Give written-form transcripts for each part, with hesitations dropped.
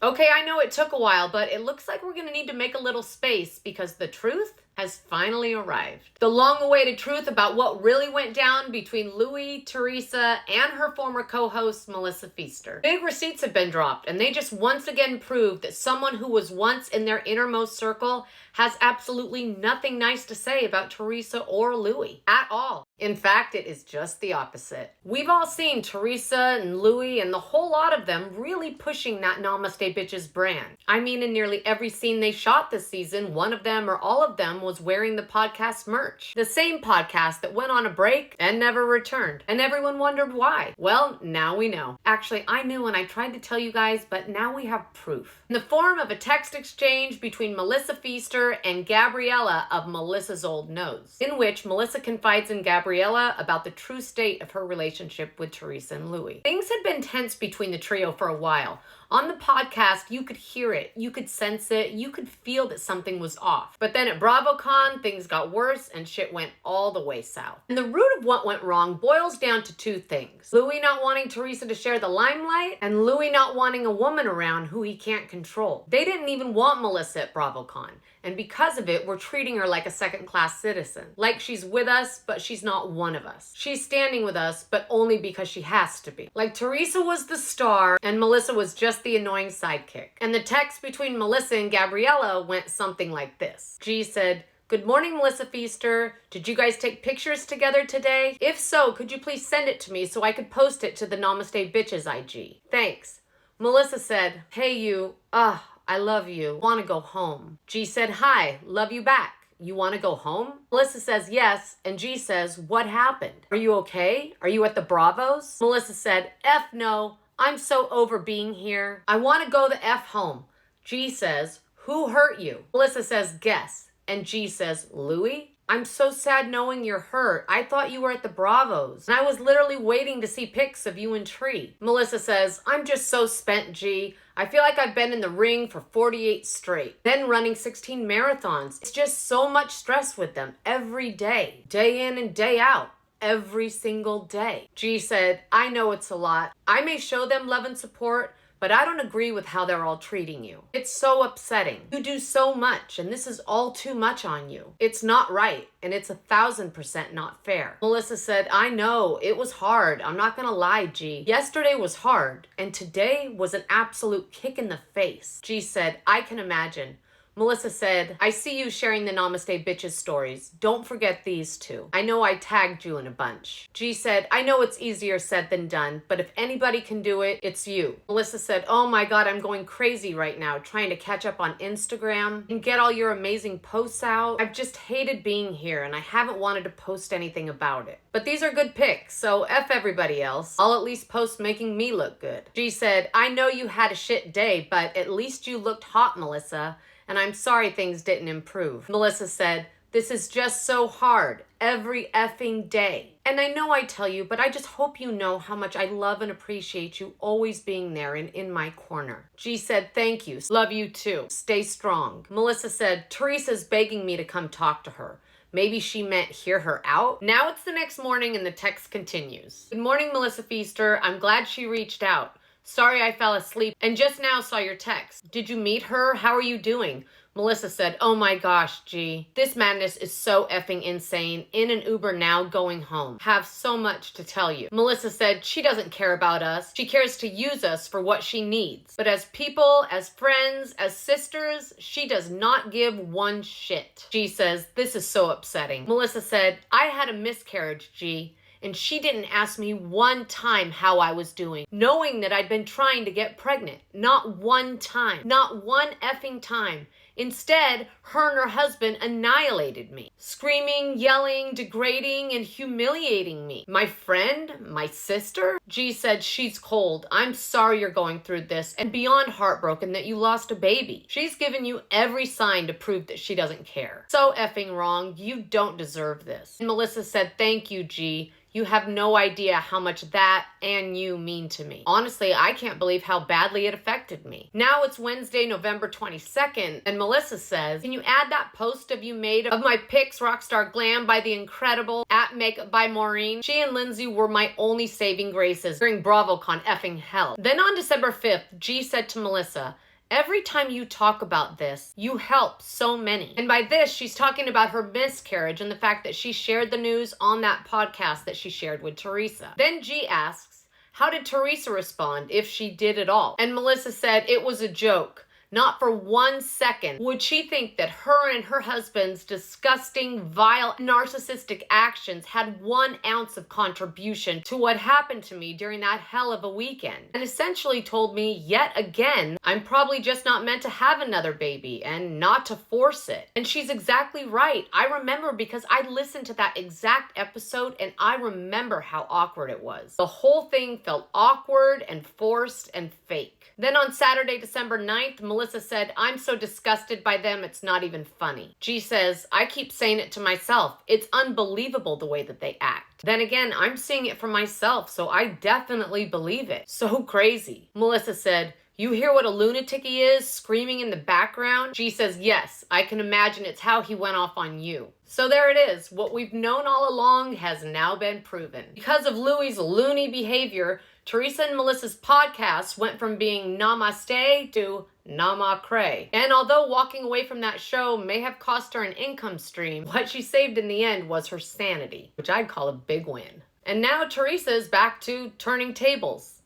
Okay, I know it took a while, but it looks like we're gonna need to make a little space because the truth has finally arrived. The long-awaited truth about what really went down between Louie, Teresa, and her former co-host, Melissa Pfeister. Big receipts have been dropped, and they just once again proved that someone who was once in their innermost circle has absolutely nothing nice to say about Teresa or Louie at all. In fact, it is just the opposite. We've all seen Teresa and Louie and the whole lot of them really pushing that Namaste Bitches brand. I mean, in nearly every scene they shot this season, one of them or all of them was wearing the podcast merch. The same podcast that went on a break and never returned. And everyone wondered why. Well, now we know. Actually, I knew and I tried to tell you guys, but now we have proof. In the form of a text exchange between Melissa Pfeister and Gabriella of Melissa's Old Nose, in which Melissa confides in Gabriella about the true state of her relationship with Teresa and Louie. Things had been tense between the trio for a while. On the podcast, you could hear it, you could sense it, you could feel that something was off. But then at Bravocon, things got worse and shit went all the way south. And the root of what went wrong boils down to two things. Louie not wanting Teresa to share the limelight, and Louie not wanting a woman around who he can't control. They didn't even want Melissa at Bravocon. And because of it, we're treating her like a second-class citizen. Like she's with us, but she's not one of us. She's standing with us, but only because she has to be. Like Teresa was the star, and Melissa was just the annoying sidekick. And the text between Melissa and Gabriella went something like this. G said, "Good morning, Melissa Pfeister. Did you guys take pictures together today? If so, could you please send it to me so I could post it to the Namaste Bitches IG? Thanks." Melissa said, "Hey you, I love you. Want to go home." G said, "Hi, love you back. You want to go home?" Melissa says yes, and G says, "What happened? Are you okay? Are you at the Bravos?" Melissa said, "F no. I'm so over being here. I want to go the F home." G says, "Who hurt you?" Melissa says, "Guess." And G says, "Louie? I'm so sad knowing you're hurt. I thought you were at the Bravos. And I was literally waiting to see pics of you and Tree." Melissa says, "I'm just so spent, G. I feel like I've been in the ring for 48 straight, then running 16 marathons. It's just so much stress with them every day in and day out. Every single day." G said, "I know it's a lot. I may show them love and support, but I don't agree with how they're all treating you. It's so upsetting. You do so much, and this is all too much on you. It's not right, and it's 1,000% not fair." Melissa said, "I know, it was hard. I'm not gonna lie, G. Yesterday was hard, and today was an absolute kick in the face." G said, "I can imagine." Melissa said, "I see you sharing the Namaste Bitches stories. Don't forget these two. I know I tagged you in a bunch." G said, "I know it's easier said than done, but if anybody can do it, it's you." Melissa said, "Oh my God, I'm going crazy right now trying to catch up on Instagram and get all your amazing posts out. I've just hated being here and I haven't wanted to post anything about it. But these are good pics, so F everybody else. I'll at least post making me look good." G said, "I know you had a shit day, but at least you looked hot, Melissa. And I'm sorry things didn't improve." Melissa said, "This is just so hard every effing day. And I know I tell you, but I just hope you know how much I love and appreciate you always being there and in my corner." G said, "Thank you. Love you too. Stay strong." Melissa said, "Teresa's begging me to come talk to her. Maybe she meant hear her out." Now it's the next morning and the text continues. "Good morning, Melissa Pfeister. I'm glad she reached out. Sorry I fell asleep and just now saw your text. Did you meet her? How are you doing?" Melissa said, "Oh my gosh, G. This madness is so effing insane. In an Uber now going home. Have so much to tell you." Melissa said, "She doesn't care about us. She cares to use us for what she needs. But as people, as friends, as sisters, she does not give one shit." G says, "This is so upsetting." Melissa said, "I had a miscarriage, G. And she didn't ask me one time how I was doing, knowing that I'd been trying to get pregnant. Not one time. Not one effing time. Instead, her and her husband annihilated me, screaming, yelling, degrading, and humiliating me. My friend, my sister." G said, "She's cold. I'm sorry you're going through this and beyond heartbroken that you lost a baby. She's given you every sign to prove that she doesn't care. So effing wrong. You don't deserve this." And Melissa said, "Thank you, G. You have no idea how much that and you mean to me. Honestly, I can't believe how badly it affected me." Now it's Wednesday, November 22nd, and Melissa says, "Can you add that post of you made of my pics, Rockstar Glam by the incredible at Makeup by Maureen? She and Lindsay were my only saving graces during Bravocon effing hell." Then on December 5th, G said to Melissa, Every time you talk about this, you help so many. And by this, she's talking about her miscarriage and the fact that she shared the news on that podcast that she shared with Teresa. Then G asks, how did Teresa respond, if she did at all? And Melissa said it was a joke. Not for 1 second would she think that her and her husband's disgusting, vile, narcissistic actions had 1 ounce of contribution to what happened to me during that hell of a weekend. And essentially told me yet again, I'm probably just not meant to have another baby and not to force it. And she's exactly right. I remember because I listened to that exact episode and I remember how awkward it was. The whole thing felt awkward and forced and fake. Then on Saturday, December 9th, Melissa said, I'm so disgusted by them, it's not even funny. G says, I keep saying it to myself. It's unbelievable the way that they act. Then again, I'm seeing it for myself, so I definitely believe it. So crazy. Melissa said, you hear what a lunatic he is, screaming in the background? G says, yes, I can imagine it's how he went off on you. So there it is. What we've known all along has now been proven. Because of Louie's loony behavior, Teresa and Melissa's podcast went from being Namaste to Namacray. And although walking away from that show may have cost her an income stream, what she saved in the end was her sanity, which I'd call a big win. And now Teresa is back to turning tables.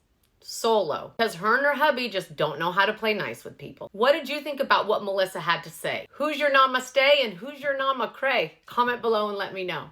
Solo. Because her and her hubby just don't know how to play nice with people. What did you think about what Melissa had to say? Who's your Namaste and who's your Namacray? Comment below and let me know.